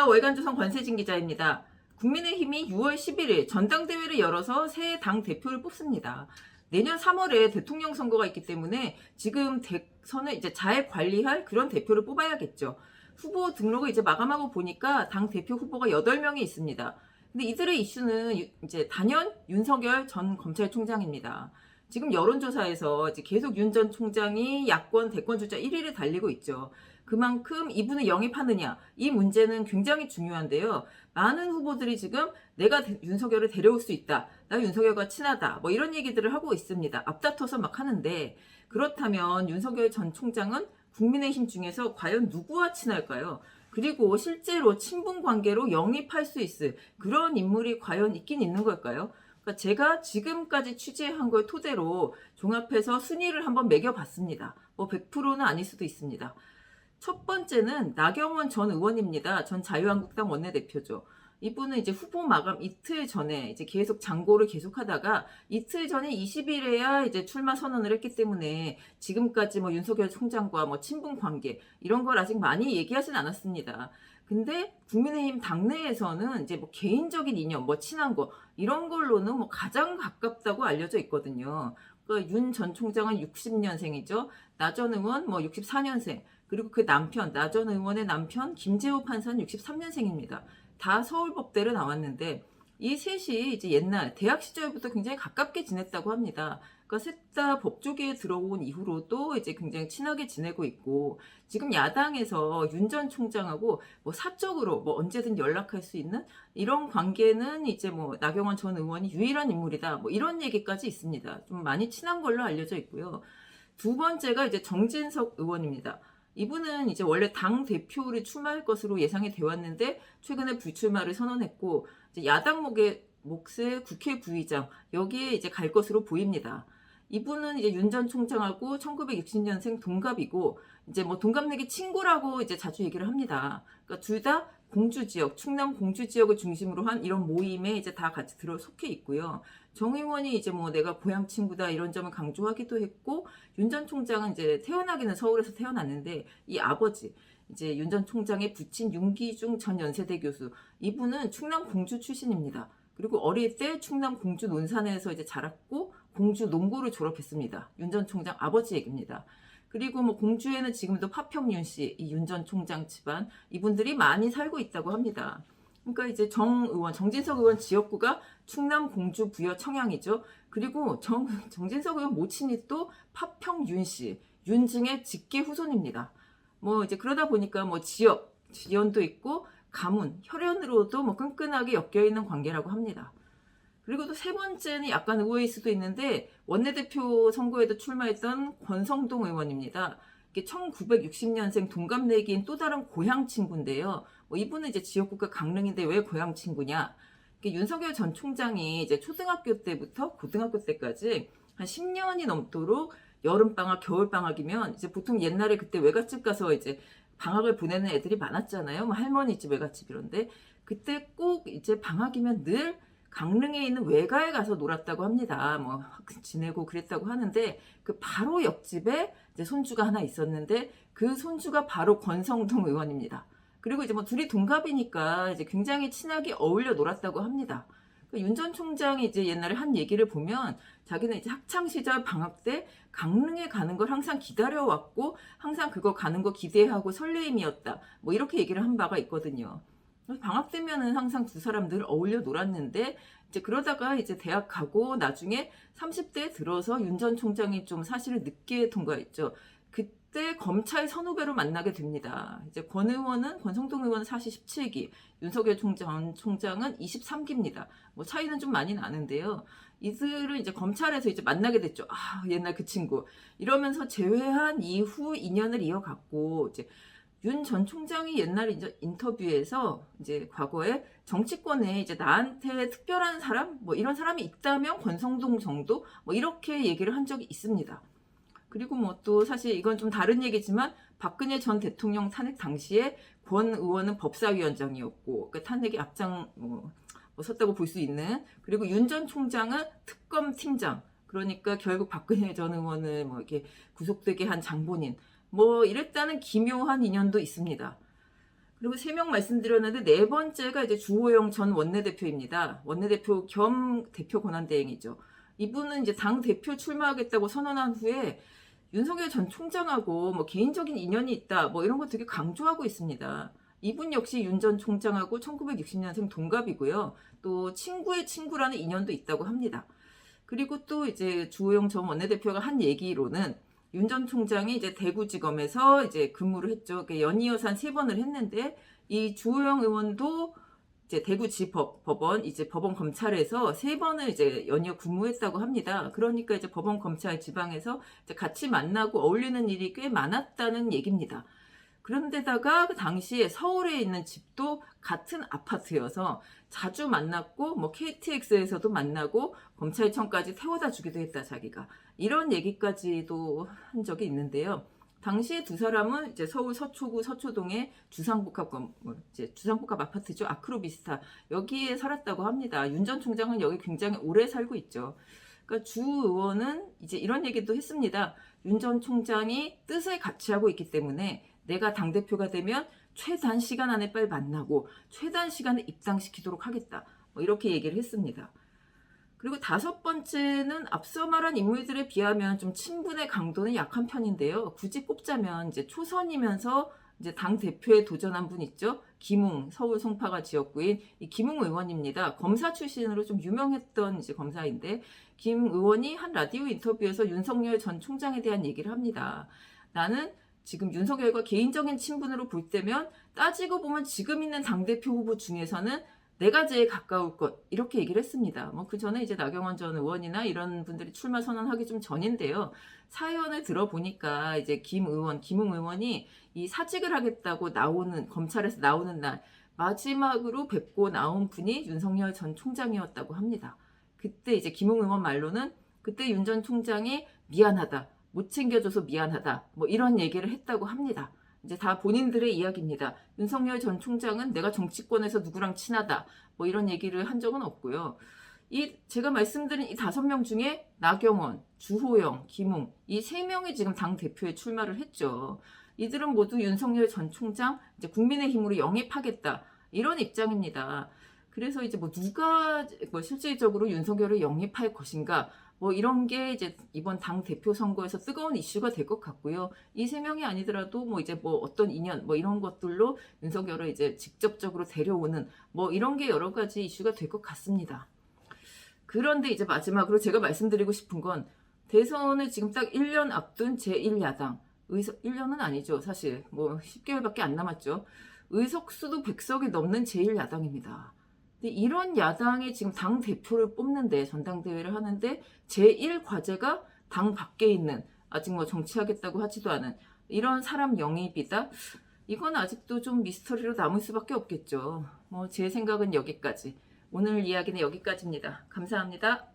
안녕하십니까. 월간조선 권세진 기자입니다. 국민의힘이 6월 11일 전당대회를 열어서 새 당 대표를 뽑습니다. 내년 3월에 대통령 선거가 있기 때문에 지금 대선을 이제 잘 관리할 그런 대표를 뽑아야겠죠. 후보 등록을 이제 마감하고 보니까 당 대표 후보가 8명이 있습니다. 근데 이들의 이슈는 이제 단연 윤석열 전 검찰총장입니다. 지금 여론조사에서 이제 계속 윤 전 총장이 야권 대권 주자 1위를 달리고 있죠. 그만큼 이분을 영입하느냐, 이 문제는 굉장히 중요한데요. 많은 후보들이 지금 내가 윤석열을 데려올 수 있다, 나 윤석열과 친하다, 뭐 이런 얘기들을 하고 있습니다. 앞다퉈서 막 하는데, 그렇다면 윤석열 전 총장은 국민의힘 중에서 과연 누구와 친할까요? 그리고 실제로 친분 관계로 영입할 수 있을 그런 인물이 과연 있긴 있는 걸까요? 그러니까 제가 지금까지 취재한 걸 토대로 종합해서 순위를 한번 매겨봤습니다. 뭐 100%는 아닐 수도 있습니다. 첫 번째는 나경원 전 의원입니다. 전 자유한국당 원내대표죠. 이분은 이제 후보 마감 이틀 전에 이제 계속 장고를 계속하다가 이틀 전에 20일에야 이제 출마 선언을 했기 때문에 지금까지 뭐 윤석열 총장과 뭐 친분 관계 이런 걸 아직 많이 얘기하진 않았습니다. 근데 국민의힘 당내에서는 이제 뭐 개인적인 인연, 뭐 친한 거 이런 걸로는 뭐 가장 가깝다고 알려져 있거든요. 그러니까 윤 전 총장은 60년생이죠. 나 전 의원 뭐 64년생. 그리고 그 남편, 나 전 의원의 남편 김재호 판사는 63년생입니다. 다 서울법대를 나왔는데 이 셋이 이제 옛날 대학 시절부터 굉장히 가깝게 지냈다고 합니다. 그러니까 셋 다 법조계에 들어온 이후로도 이제 굉장히 친하게 지내고 있고 지금 야당에서 윤 전 총장하고 뭐 사적으로 뭐 언제든 연락할 수 있는 이런 관계는 이제 뭐 나경원 전 의원이 유일한 인물이다. 뭐 이런 얘기까지 있습니다. 좀 많이 친한 걸로 알려져 있고요. 두 번째가 이제 정진석 의원입니다. 이분은 이제 원래 당 대표를 출마할 것으로 예상이 되어 왔는데 최근에 불출마를 선언했고 이제 야당 몫의 국회 부의장 여기에 이제 갈 것으로 보입니다. 이분은 이제 윤 전 총장하고 1960년생 동갑이고 이제 뭐 동갑내기 친구라고 이제 자주 얘기를 합니다. 그러니까 둘 다 공주 지역, 충남 공주 지역을 중심으로 한 이런 모임에 이제 다 같이 들어 속해 있고요. 정 의원이 이제 뭐 내가 고향 친구다 이런 점을 강조하기도 했고 윤 전 총장은 이제 태어나기는 서울에서 태어났는데 이 아버지 이제 윤 전 총장의 부친 윤기중 전 연세대 교수 이분은 충남 공주 출신입니다. 그리고 어릴 때 충남 공주 논산에서 이제 자랐고 공주 농고를 졸업했습니다. 윤 전 총장 아버지 얘기입니다. 그리고 뭐 공주에는 지금도 파평윤 씨, 이 윤 전 총장 집안 이분들이 많이 살고 있다고 합니다. 그러니까 이제 정진석 의원 지역구가 충남 공주 부여 청양이죠. 그리고 정진석 의원 모친이 또 파평윤 씨, 윤증의 직계 후손입니다. 뭐 이제 그러다 보니까 뭐 지연도 있고 가문, 혈연으로도 뭐 끈끈하게 엮여 있는 관계라고 합니다. 그리고 또 세 번째는 약간 의외일 수도 있는데 원내대표 선거에도 출마했던 권성동 의원입니다. 1960년생 동갑내기인 또 다른 고향 친구인데요. 뭐 이분은 이제 지역구가 강릉인데 왜 고향 친구냐? 윤석열 전 총장이 이제 초등학교 때부터 고등학교 때까지 한 10년이 넘도록 여름방학, 겨울방학이면 이제 보통 옛날에 그때 외갓집 가서 이제 방학을 보내는 애들이 많았잖아요. 뭐 할머니 집, 외갓집 이런데 그때 꼭 이제 방학이면 늘 강릉에 있는 외가에 가서 놀았다고 합니다. 뭐 지내고 그랬다고 하는데 그 바로 옆집에 이제 손주가 하나 있었는데 그 손주가 바로 권성동 의원입니다. 그리고 이제 뭐 둘이 동갑이니까 이제 굉장히 친하게 어울려 놀았다고 합니다. 윤 전 총장이 이제 옛날에 한 얘기를 보면 자기는 이제 학창 시절 방학 때 강릉에 가는 걸 항상 기다려왔고 항상 그거 가는 거 기대하고 설레임이었다. 뭐 이렇게 얘기를 한 바가 있거든요. 방학 때면은 항상 두 사람들 어울려 놀았는데 이제 그러다가 이제 대학 가고 나중에 30대에 들어서 윤 전 총장이 좀 사실을 늦게 통과했죠. 그때 검찰 선후배로 만나게 됩니다. 이제 권성동 의원은 사실 17기, 윤석열 총장은 23기입니다. 뭐 차이는 좀 많이 나는데요. 이들을 이제 검찰에서 이제 만나게 됐죠. 아, 옛날 그 친구. 이러면서 재회한 이후 인연을 이어갔고 이제 윤 전 총장이 옛날 이제 인터뷰에서 이제 과거에 정치권에 이제 나한테 특별한 사람 뭐 이런 사람이 있다면 권성동 정도 뭐 이렇게 얘기를 한 적이 있습니다. 그리고 뭐 또 사실 이건 좀 다른 얘기지만 박근혜 전 대통령 탄핵 당시에 권 의원은 법사위원장이었고 그 탄핵에 앞장 섰다고 볼 수 있는 그리고 윤 전 총장은 특검 팀장 그러니까 결국 박근혜 전 의원을 뭐 이렇게 구속되게 한 장본인 뭐 이랬다는 기묘한 인연도 있습니다. 그리고 3명 말씀드렸는데 네 번째가 이제 주호영 전 원내대표입니다. 원내대표 겸 대표 권한대행이죠. 이분은 이제 당 대표 출마하겠다고 선언한 후에 윤석열 전 총장하고 뭐 개인적인 인연이 있다 뭐 이런 거 되게 강조하고 있습니다. 이분 역시 윤 전 총장하고 1960년생 동갑이고요. 또 친구의 친구라는 인연도 있다고 합니다. 그리고 또 이제 주호영 전 원내대표가 한 얘기로는 윤 전 총장이 이제 대구지검에서 이제 근무를 했죠. 연이어서 한 3번을 했는데 이 주호영 의원도 이제 대구지법원 이제 법원 검찰에서 3번을 이제 연이어 근무했다고 합니다. 그러니까 이제 법원 검찰 지방에서 이제 같이 만나고 어울리는 일이 꽤 많았다는 얘기입니다. 그런데다가 그 당시에 서울에 있는 집도 같은 아파트여서 자주 만났고 뭐 KTX에서도 만나고 검찰청까지 태워다 주기도 했다 자기가 이런 얘기까지도 한 적이 있는데요. 당시에 두 사람은 이제 서울 서초구 서초동의 주상복합 아파트죠. 아크로비스타 여기에 살았다고 합니다. 윤 전 총장은 여기 굉장히 오래 살고 있죠. 그러니까 주 의원은 이제 이런 얘기도 했습니다. 윤 전 총장이 뜻을 같이 하고 있기 때문에 내가 당대표가 되면 최단 시간 안에 빨리 만나고 최단 시간에 입당시키도록 하겠다. 뭐 이렇게 얘기를 했습니다. 그리고 5번째는 앞서 말한 인물들에 비하면 좀 친분의 강도는 약한 편인데요. 굳이 꼽자면 이제 초선이면서 이제 당 대표에 도전한 분 있죠. 김웅 서울 송파가 지역구인 이 김웅 의원입니다. 검사 출신으로 좀 유명했던 이제 검사인데 김 의원이 한 라디오 인터뷰에서 윤석열 전 총장에 대한 얘기를 합니다. 나는 지금 윤석열과 개인적인 친분으로 볼 때면 따지고 보면 지금 있는 당대표 후보 중에서는 내가 제일 가까울 것 이렇게 얘기를 했습니다. 뭐 그 전에 이제 나경원 전 의원이나 이런 분들이 출마 선언하기 좀 전인데요. 사연을 들어보니까 이제 김웅 의원이 이 사직을 하겠다고 나오는 검찰에서 나오는 날 마지막으로 뵙고 나온 분이 윤석열 전 총장이었다고 합니다. 그때 이제 김웅 의원 말로는 그때 윤 전 총장이 미안하다. 못 챙겨줘서 미안하다. 뭐 이런 얘기를 했다고 합니다. 이제 다 본인들의 이야기입니다. 윤석열 전 총장은 내가 정치권에서 누구랑 친하다. 뭐 이런 얘기를 한 적은 없고요. 제가 말씀드린 이 5명 중에 나경원, 주호영, 김웅 이 3명이 지금 당 대표에 출마를 했죠. 이들은 모두 윤석열 전 총장 이제 국민의힘으로 영입하겠다. 이런 입장입니다. 그래서 이제 뭐 누가 뭐 실질적으로 윤석열을 영입할 것인가 뭐 이런 게 이제 이번 당 대표 선거에서 뜨거운 이슈가 될 것 같고요. 이 3명이 아니더라도 뭐 이제 뭐 어떤 인연 뭐 이런 것들로 윤석열을 이제 직접적으로 데려오는 뭐 이런 게 여러 가지 이슈가 될 것 같습니다. 그런데 이제 마지막으로 제가 말씀드리고 싶은 건 대선을 지금 딱 1년 앞둔 제1야당 1년은 아니죠. 사실 뭐 10개월밖에 안 남았죠. 의석수도 100석이 넘는 제1야당입니다. 이런 야당이 지금 당 대표를 뽑는데 전당대회를 하는데 제1과제가 당 밖에 있는 아직 뭐 정치하겠다고 하지도 않은 이런 사람 영입이다. 이건 아직도 좀 미스터리로 남을 수밖에 없겠죠. 뭐 제 생각은 여기까지. 오늘 이야기는 여기까지입니다. 감사합니다.